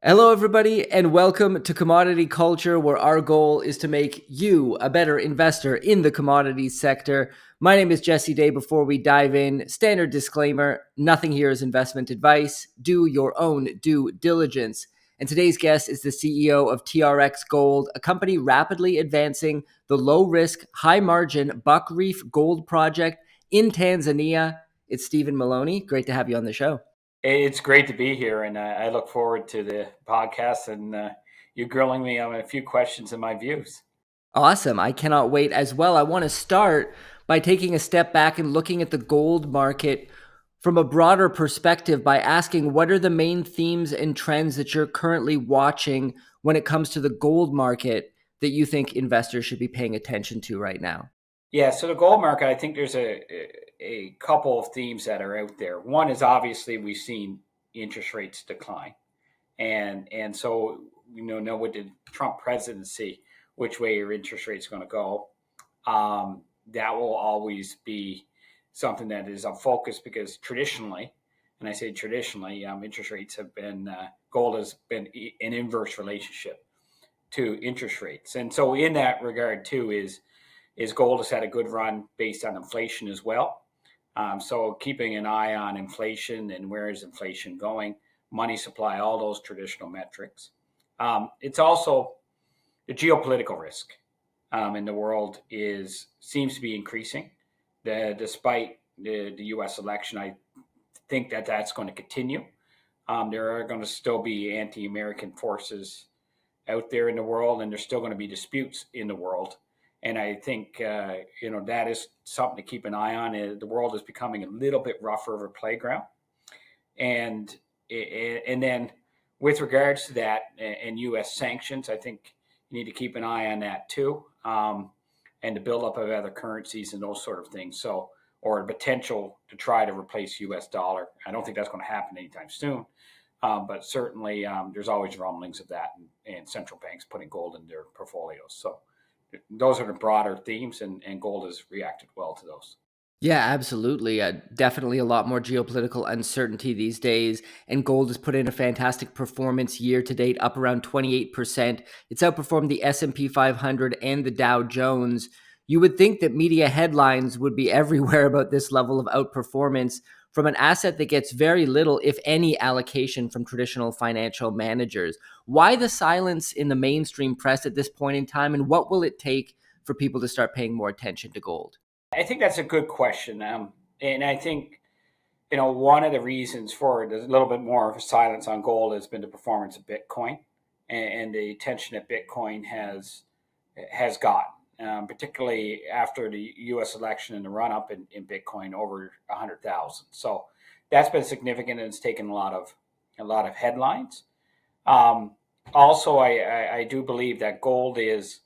Hello, everybody, and welcome to Commodity Culture, where our goal is to make you a better investor in the commodities sector. My name is Jesse Day. Before we dive in, standard disclaimer, nothing here is investment advice. Do your own due diligence. And today's guest is the CEO of TRX Gold, a company rapidly advancing the low-risk, high-margin Buckreef Gold Project in Tanzania. It's stephenmullowney. Great to have you on the show. It's great to be here, and I look forward to the podcast and you grilling me on a few questions and my views. Awesome. I cannot wait as well. I want to start by taking a step back and looking at the gold market from a broader perspective by asking what are the main themes and trends that you're currently watching when it comes to the gold market that you think investors should be paying attention to right now? Yeah, so the gold market, I think there's a couple of themes that are out there. One is obviously we've seen interest rates decline, and so know with the Trump presidency, which way your interest rate's going to go. That will always be something that is a focus because traditionally, and I say traditionally, interest rates have been gold has been an inverse relationship to interest rates, and so in that regard too is gold has had a good run based on inflation as well. So keeping an eye on inflation and where is inflation going, money supply, all those traditional metrics. It's also the geopolitical risk in the world seems to be increasing. Despite the U.S. election, I think that that's going to continue. There are going to still be anti-American forces out there in the world, and there's still going to be disputes in the world. And I think that is something to keep an eye on. The world is becoming a little bit rougher of a playground, and then with regards to that and U.S. sanctions, I think you need to keep an eye on that too, and the buildup of other currencies and those sort of things. So, or potential to try to replace U.S. dollar. I don't think that's going to happen anytime soon, but certainly there's always rumblings of that, and central banks putting gold in their portfolios. So those are the broader themes, and gold has reacted well to those. Yeah, absolutely. Definitely a lot more geopolitical uncertainty these days. And gold has put in a fantastic performance year to date, up around 28%. It's outperformed the S&P 500 and the Dow Jones. You would think that media headlines would be everywhere about this level of outperformance from an asset that gets very little, if any, allocation from traditional financial managers. Why the silence in the mainstream press at this point in time, and what will it take for people to start paying more attention to gold? I think that's a good question. And I think, one of the reasons for it is a little bit more of a silence on gold has been the performance of Bitcoin and the attention that Bitcoin has gotten, particularly after the U.S. election and the run up in Bitcoin over 100,000. So that's been significant, and it's taken a lot of headlines. Also, I do believe that gold is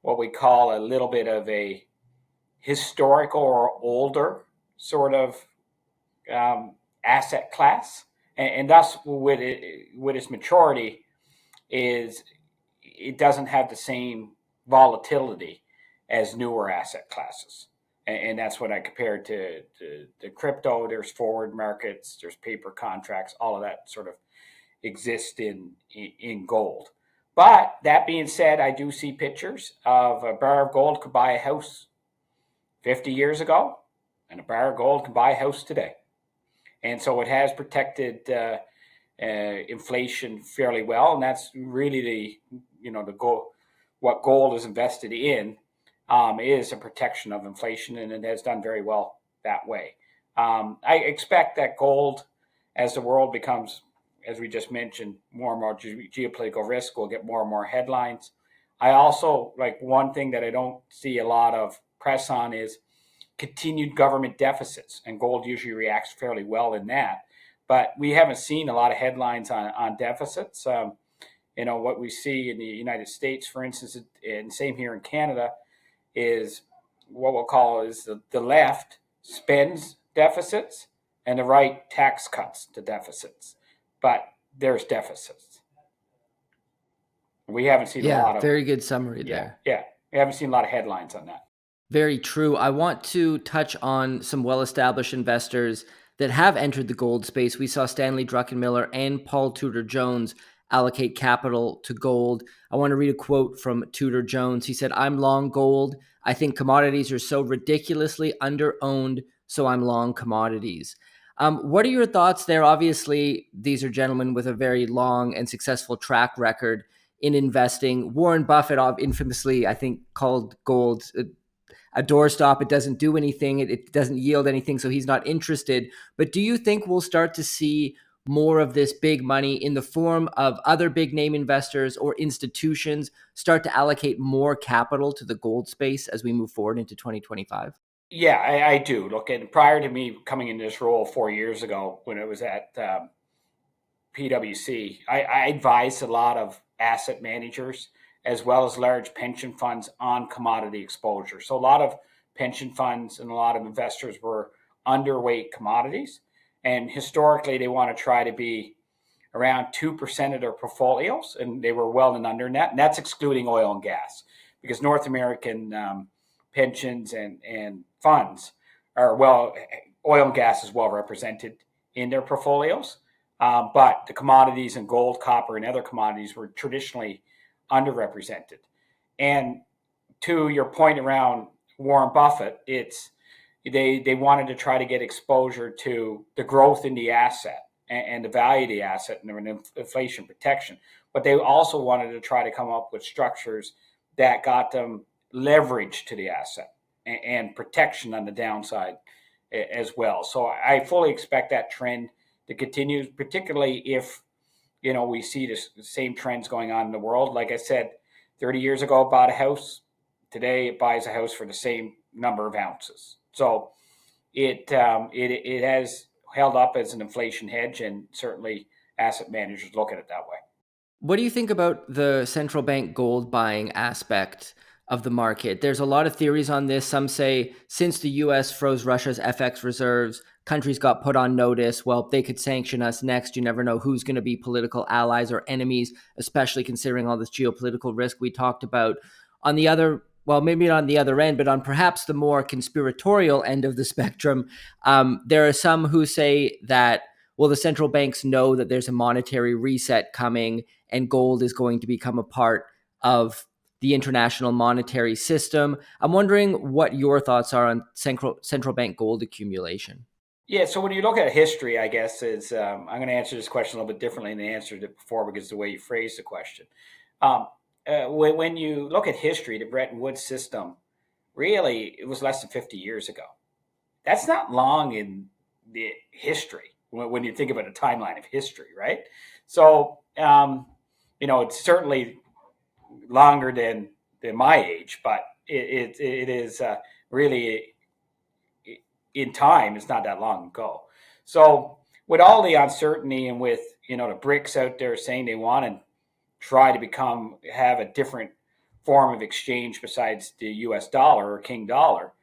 what we call a little bit of a historical or older sort of asset class, and thus with its maturity is it doesn't have the same volatility as newer asset classes, and that's what I compared to the crypto. There's forward markets, there's paper contracts, all of that sort of exists in gold. But that being said, I do see pictures of a bar of gold could buy a house 50 years ago, and a bar of gold can buy a house today. And so it has protected inflation fairly well, and that's really the goal. What gold is invested in is a protection of inflation, and it has done very well that way. I expect that gold, as the world becomes, as we just mentioned, more and more geopolitical risk, will get more and more headlines. I also like one thing that I don't see a lot of press on is continued government deficits, and gold usually reacts fairly well in that. But we haven't seen a lot of headlines on deficits. What we see in the United States, for instance, and same here in Canada, is what we'll call is the left spends deficits and the right tax cuts to deficits. But there's deficits. We haven't seen a lot of... Very good summary there. Yeah, we haven't seen a lot of headlines on that. Very true. I want to touch on some well-established investors that have entered the gold space. We saw Stanley Druckenmiller and Paul Tudor Jones allocate capital to gold. I want to read a quote from Tudor Jones. He said, "I'm long gold. I think commodities are so ridiculously under-owned, so I'm long commodities." What are your thoughts there? Obviously, these are gentlemen with a very long and successful track record in investing. Warren Buffett infamously, I think, called gold a doorstop. It doesn't do anything. It doesn't yield anything, so he's not interested. But do you think we'll start to see more of this big money in the form of other big name investors or institutions start to allocate more capital to the gold space as we move forward into 2025? Yeah, I do. Look, and prior to me coming in this role 4 years ago, when it was at PwC, I advised a lot of asset managers as well as large pension funds on commodity exposure. So a lot of pension funds and a lot of investors were underweight commodities. And historically, they want to try to be around 2% of their portfolios, and they were well and under net. And that's excluding oil and gas, because North American pensions and funds are oil and gas is well represented in their portfolios. But the commodities and gold, copper, and other commodities were traditionally underrepresented. And to your point around Warren Buffett, they wanted to try to get exposure to the growth in the asset and the value of the asset and inflation protection. But they also wanted to try to come up with structures that got them leverage to the asset and protection on the downside as well. So I fully expect that trend to continue, particularly if we see the same trends going on in the world. Like I said, 30 years ago, I bought a house. Today, it buys a house for the same number of ounces. So it has held up as an inflation hedge, and certainly asset managers look at it that way. What do you think about the central bank gold buying aspect of the market? There's a lot of theories on this. Some say since the US froze Russia's FX reserves, countries got put on notice. Well, they could sanction us next. You never know who's going to be political allies or enemies, especially considering all this geopolitical risk we talked about. On the other, well, maybe not on the other end, but on perhaps the more conspiratorial end of the spectrum, there are some who say that, well, the central banks know that there's a monetary reset coming and gold is going to become a part of the international monetary system. I'm wondering what your thoughts are on central bank gold accumulation. Yeah, so when you look at history, I guess I'm going to answer this question a little bit differently than I answered it before, because the way you phrased the question. When you look at history, the Bretton Woods system, really, it was less than 50 years ago. That's not long in the history when you think about a timeline of history, right? So, it's certainly longer than my age, but it is really, in time, it's not that long ago. So with all the uncertainty and with, the BRICS out there saying they want to try to have a different form of exchange besides the US dollar or King dollar,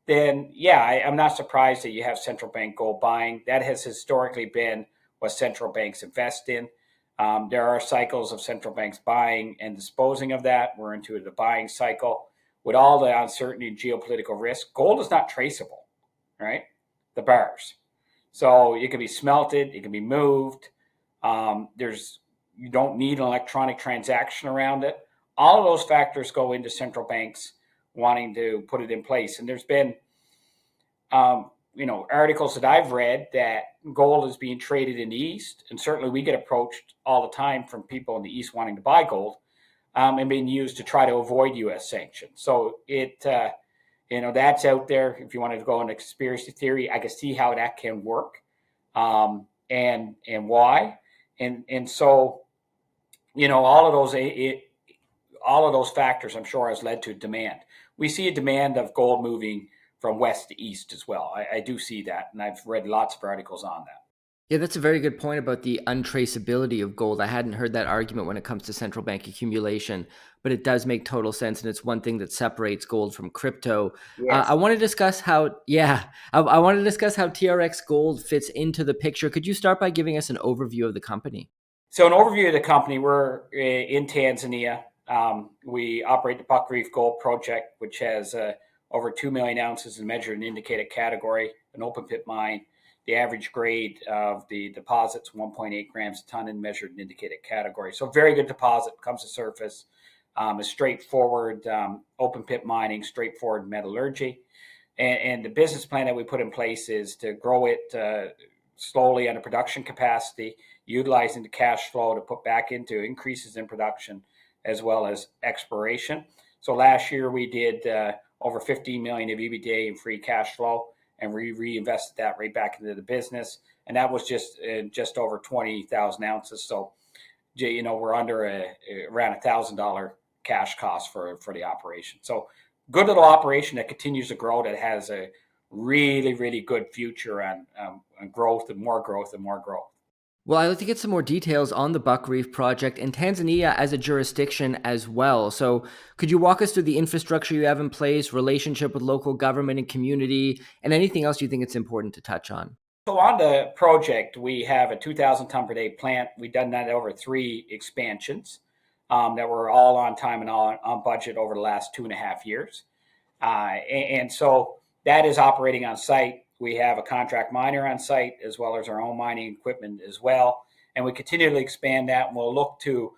then I'm not surprised that you have central bank gold buying. That has historically been what central banks invest in. There are cycles of central banks buying and disposing of that. We're into the buying cycle. With all the uncertainty and geopolitical risk, gold is not traceable, right? The bars. So it can be smelted, it can be moved. You don't need an electronic transaction around it. All of those factors go into central banks wanting to put it in place. And there's been, articles that I've read that gold is being traded in the East. And certainly we get approached all the time from people in the East wanting to buy gold and being used to try to avoid U.S. sanctions. So that's out there. If you wanted to go into conspiracy theory, I can see how that can work and why. And so, all of those factors, I'm sure, has led to demand. We see a demand of gold moving from west to east as well. I do see that, and I've read lots of articles on that. Yeah, that's a very good point about the untraceability of gold. I hadn't heard that argument when it comes to central bank accumulation, but it does make total sense, and it's one thing that separates gold from crypto. Yes. I want to discuss I want to discuss how TRX Gold fits into the picture. Could you start by giving us an overview of the company? So an overview of the company, we're in Tanzania. We operate the Buckreef Gold Project, which has over 2 million ounces in measured and indicated category, an open pit mine, The average grade of the deposits, 1.8 grams a ton in measured and indicated category. So very good deposit, comes to surface. A straightforward open pit mining, straightforward metallurgy. And the business plan that we put in place is to grow it slowly under production capacity, utilizing the cash flow to put back into increases in production as well as exploration. So last year we did over 15 million of EBITDA in free cash flow, and we reinvested that right back into the business. And that was just over 20,000 ounces. So, we're under around $1,000 cash cost for the operation. So good little operation that continues to grow, that has a really, really good future on growth and more growth and more growth. Well, I'd like to get some more details on the Buckreef project and Tanzania as a jurisdiction as well. So could you walk us through the infrastructure you have in place, relationship with local government and community, and anything else you think it's important to touch on? So on the project, we have a 2,000 ton per day plant. We've done that over 3 expansions that were all on time and all on budget over the last 2.5 years. And so that is operating on site. We have a contract miner on site as well as our own mining equipment as well. And we continually expand that, and we'll look to,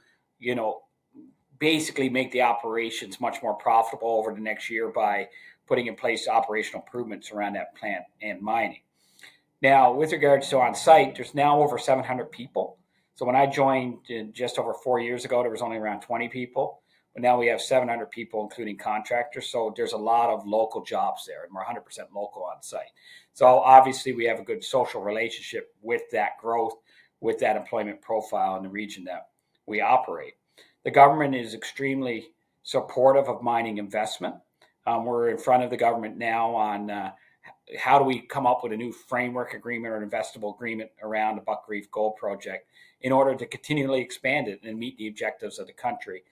basically make the operations much more profitable over the next year by putting in place operational improvements around that plant and mining. Now, with regards to on site, there's now over 700 people. So when I joined just over 4 years ago, there was only around 20 people. But now we have 700 people, including contractors. So there's a lot of local jobs there, and we're 100% local on site. So obviously we have a good social relationship with that growth, with that employment profile in the region that we operate. The government is extremely supportive of mining investment. We're in front of the government now on how do we come up with a new framework agreement or an investable agreement around the Buckreef Gold Project in order to continually expand it and meet the objectives of the country.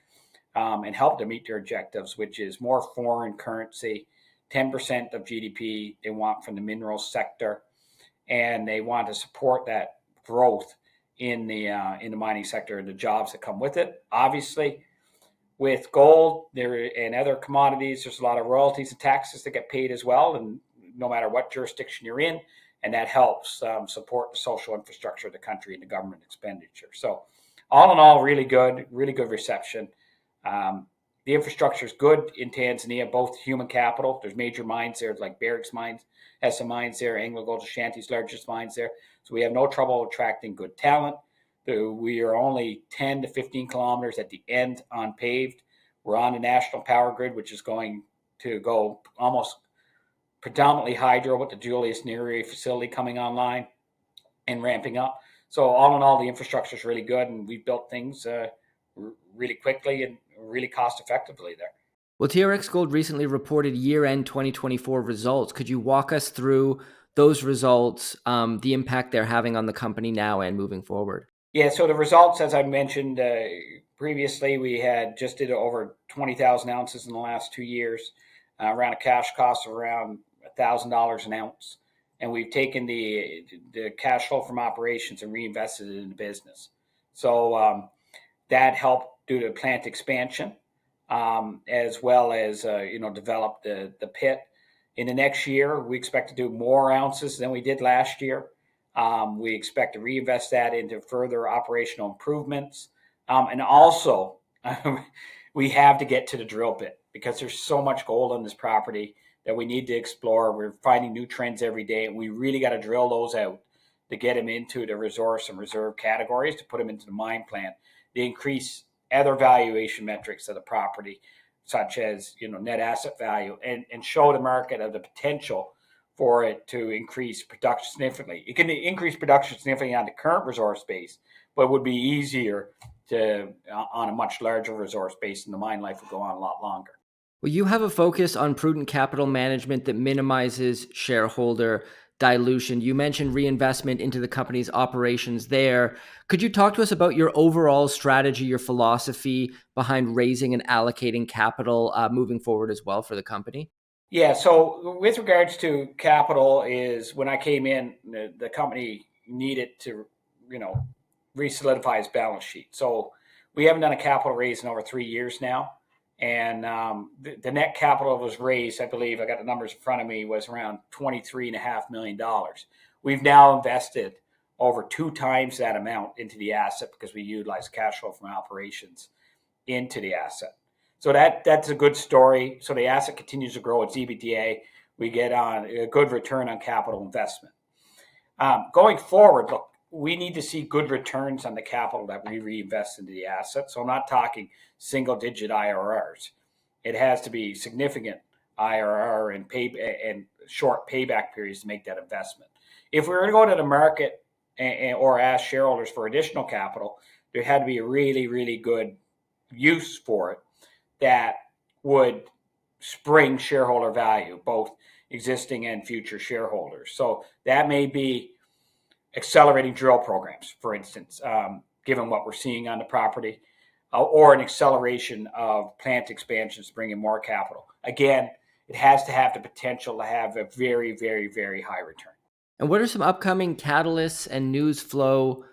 And help them meet their objectives, which is more foreign currency, 10% of GDP they want from the minerals sector, and they want to support that growth in the mining sector and the jobs that come with it. Obviously, with gold and other commodities, there's a lot of royalties and taxes that get paid as well, and no matter what jurisdiction you're in, and that helps support the social infrastructure of the country and the government expenditure. So all in all, really good reception. The infrastructure is good in Tanzania, both human capital. There's major mines there, like Barrick's mines, has some mines there. AngloGold Ashanti's largest mines there. So we have no trouble attracting good talent. We are only 10 to 15 kilometers at the end unpaved. We're on the national power grid, which is going to go almost predominantly hydro with the Julius Nyerere facility coming online and ramping up. So all in all, the infrastructure is really good, and we've built things really quickly and really cost effectively there. Well, TRX Gold recently reported year-end 2024 results. Could you walk us through those results, the impact they're having on the company now and moving forward? Yeah, so the results, as I mentioned previously, we had just did over 20,000 ounces in the last 2 years, around a cash cost of around $1,000 an ounce. And we've taken the cash flow from operations and reinvested it in the business. So that helped due to plant expansion, as well as develop the pit. In the next year, we expect to do more ounces than we did last year. We expect to reinvest that into further operational improvements, and also we have to get to the drill bit because there's so much gold on this property that we need to explore. We're finding new trends every day, and we really got to drill those out to get them into the resource and reserve categories, to put them into the mine plan, to increase other valuation metrics of the property, such as net asset value, and show the market of the potential for it to increase production significantly. It can increase production significantly on the current resource base, but it would be easier to on a much larger resource base, and the mine life would go on a lot longer. Well, you have a focus on prudent capital management that minimizes shareholder dilution. You mentioned reinvestment into the company's operations there. Could you talk to us about your overall strategy, your philosophy behind raising and allocating capital moving forward as well for the company? Yeah, so with regards to capital, is when I came in, the company needed to, re-solidify its balance sheet. So we haven't done a capital raise in over 3 years now. And the net capital was raised, I believe, I got the numbers in front of me, was around $23.5 million, we've now invested over 2 times that amount into the asset because we utilize cash flow from operations into the asset. So that's a good story. So the asset continues to grow its EBITDA. We get on a good return on capital investment. Going forward, look, we need to see good returns on the capital that we reinvest into the asset. So I'm not talking single-digit IRRs. It has to be significant IRR and short payback periods to make that investment. If we were to go to the market or ask shareholders for additional capital, there had to be a really, really good use for it that would spring shareholder value, both existing and future shareholders. So that may be accelerating drill programs, for instance, given what we're seeing on the property, or an acceleration of plant expansions, bringing more capital. Again, it has to have the potential to have a very, very, very high return. And what are some upcoming catalysts and news flow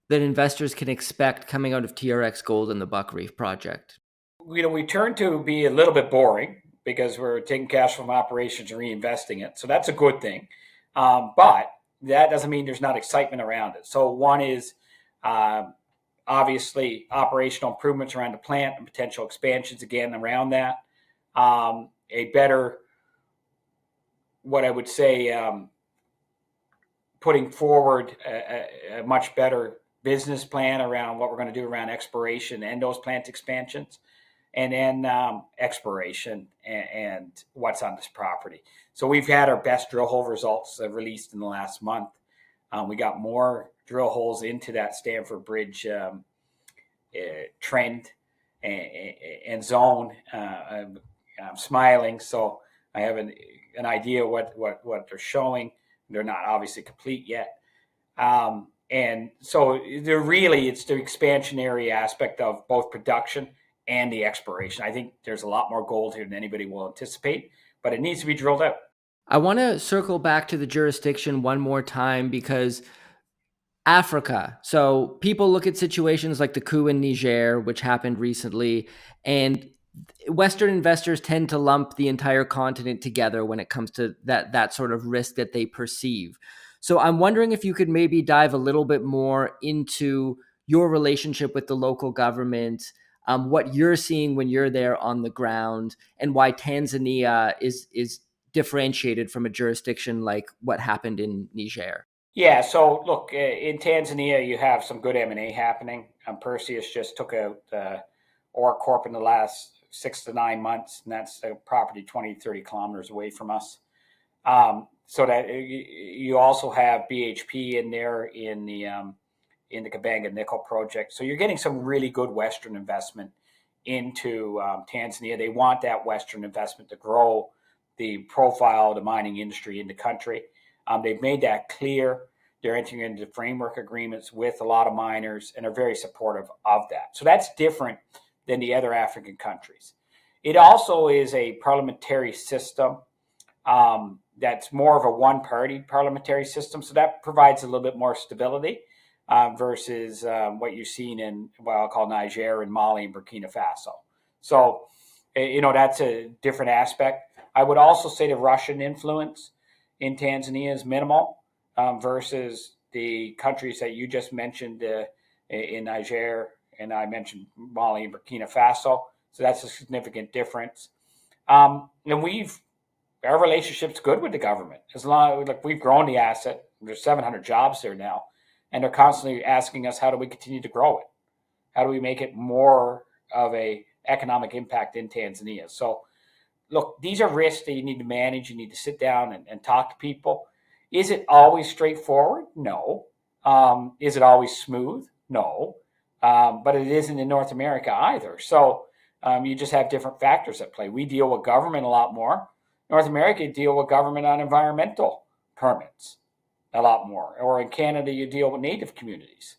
that investors can expect coming out of TRX Gold and the Buckreef project? We turn to be a little bit boring because we're taking cash from operations and reinvesting it. So that's a good thing. But that doesn't mean there's not excitement around it. So one is obviously operational improvements around the plant and potential expansions again around that. A better, what I would say, putting forward a much better business plan around what we're going to do around exploration and those plant expansions, and then exploration and what's on this property. So we've had our best drill hole results released in the last month. We got more drill holes into that Stamford Bridge trend and zone. I'm smiling, so I have an idea what they're showing. They're not obviously complete yet. And so they're really, it's the expansionary aspect of both production and the exploration. I think there's a lot more gold here than anybody will anticipate, but it needs to be drilled out. I want to circle back to the jurisdiction one more time because Africa. So people look at situations like the coup in Niger, which happened recently, and Western investors tend to lump the entire continent together when it comes to that sort of risk that they perceive. So I'm wondering if you could maybe dive a little bit more into your relationship with the local government, what you're seeing when you're there on the ground, and why Tanzania is differentiated from a jurisdiction like what happened in Niger. Yeah, so look, in Tanzania, you have some good M&A happening. Perseus just took out OreCorp in the last 6 to 9 months, and that's a property 20, 30 kilometers away from us. So that you also have BHP in there in the Kabanga Nickel project. So you're getting some really good Western investment into Tanzania. They want that Western investment to grow the profile of the mining industry in the country. They've made that clear. They're entering into framework agreements with a lot of miners and are very supportive of that. So that's different than the other African countries. It also is a parliamentary system that's more of a one-party parliamentary system. So that provides a little bit more stability versus what you've seen in what I'll call Niger and Mali and Burkina Faso. So, that's a different aspect. I would also say the Russian influence in Tanzania is minimal versus the countries that you just mentioned in Niger, and I mentioned Mali and Burkina Faso. So that's a significant difference. And our relationship's good with the government. As long as we've grown the asset, there's 700 jobs there now, and they're constantly asking us, how do we continue to grow it? How do we make it more of a economic impact in Tanzania? So look, these are risks that you need to manage. You need to sit down and talk to people. Is it always straightforward? No. Is it always smooth? No. But it isn't in North America either. So you just have different factors at play. We deal with government a lot more. North America, you deal with government on environmental permits a lot more. Or in Canada, you deal with native communities.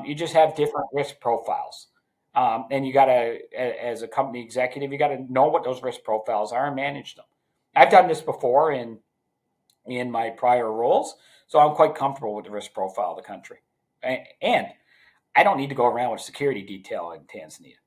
You just have different risk profiles. And you got to, as a company executive, you got to know what those risk profiles are and manage them. I've done this before in my prior roles, so I'm quite comfortable with the risk profile of the country. And I don't need to go around with security detail in Tanzania.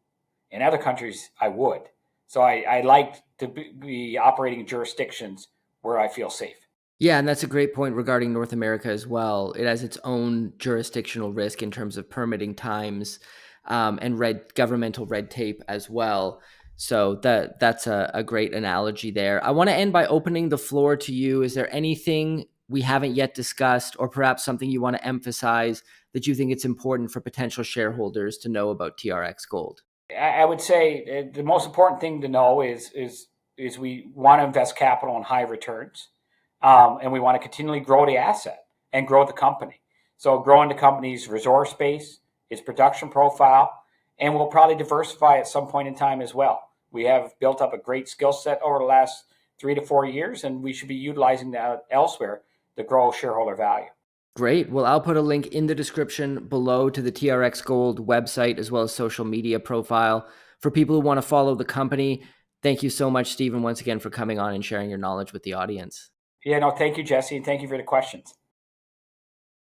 In other countries, I would. So I like to be operating in jurisdictions where I feel safe. Yeah, and that's a great point regarding North America as well. It has its own jurisdictional risk in terms of permitting times, and governmental red tape as well. So that's a great analogy there. I want to end by opening the floor to you. Is there anything we haven't yet discussed, or perhaps something you want to emphasize that you think it's important for potential shareholders to know about TRX Gold? I would say the most important thing to know is we want to invest capital in high returns, and we want to continually grow the asset and grow the company. So growing the company's resource base, its production profile, and we'll probably diversify at some point in time as well. We have built up a great skill set over the last 3 to 4 years, and we should be utilizing that elsewhere to grow shareholder value. Great. Well, I'll put a link in the description below to the TRX Gold website as well as social media profile for people who want to follow the company. Thank you so much, Stephen, once again for coming on and sharing your knowledge with the audience. Yeah, no, thank you, Jesse, and thank you for the questions.